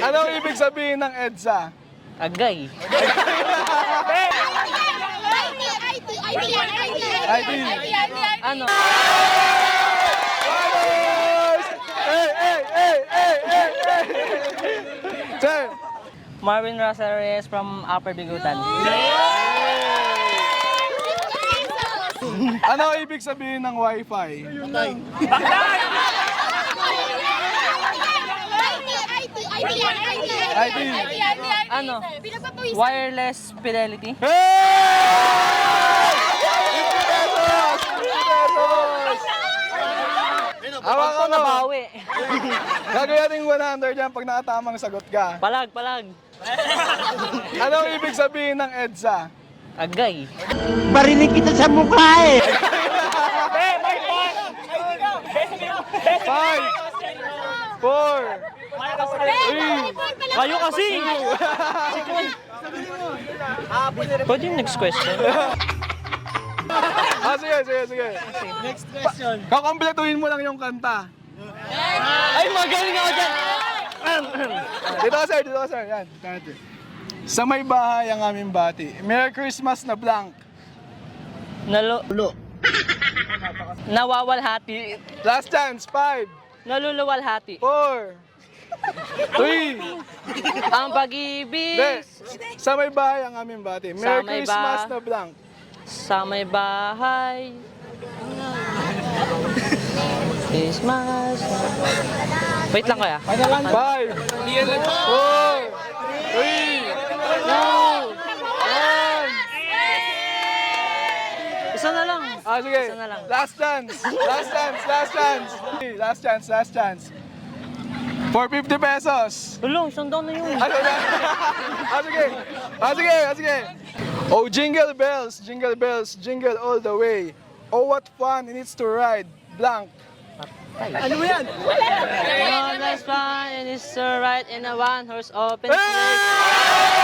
Anong ibig sabihin ng EDSA? Agay. ID. Ano? Sir. Marvin Rosares from Upper Bigutan. Ano ibig sabihin ng Wi-Fi? ID. Ano? Wireless fidelity. Hey! 50 pesos! 50 pesos! Awa ka Ako mo. nabawi. Gagawin natin 100 yan pag nakatamang sagot ka. Palag. Anong ibig sabihin ng EDSA? Agay. Barinig kita sa mukha eh. 5, 4, 3, Kayo kasi! Pwede yung next question? sige. Next question. Kakompletuhin mo lang yung kanta. Ay, magaling ako dyan! Dito ka sir. Yan. Sa may bahay ang aming bati. Merry Christmas na blank. Nawawalhati. Last chance. 5, Naluluwalhati. 4, 3. Ang pag-ibig Hindi. Sa may bahay ang aming bati. Merry may Christmas na blank. sa may bahay. Christmas. Wait lang kaya. 5, 4, 3, 2, 1. Isa na lang. Sige. Isa na lang. Last chance. For 50 pesos. Tulong, isang daw na yun. Ano na? Sige. Oh, jingle bells, jingle all the way. Oh, what fun it is to ride. Blank. Ano mo yan? Oh, that's fun and it's so right in a one-horse open Hey!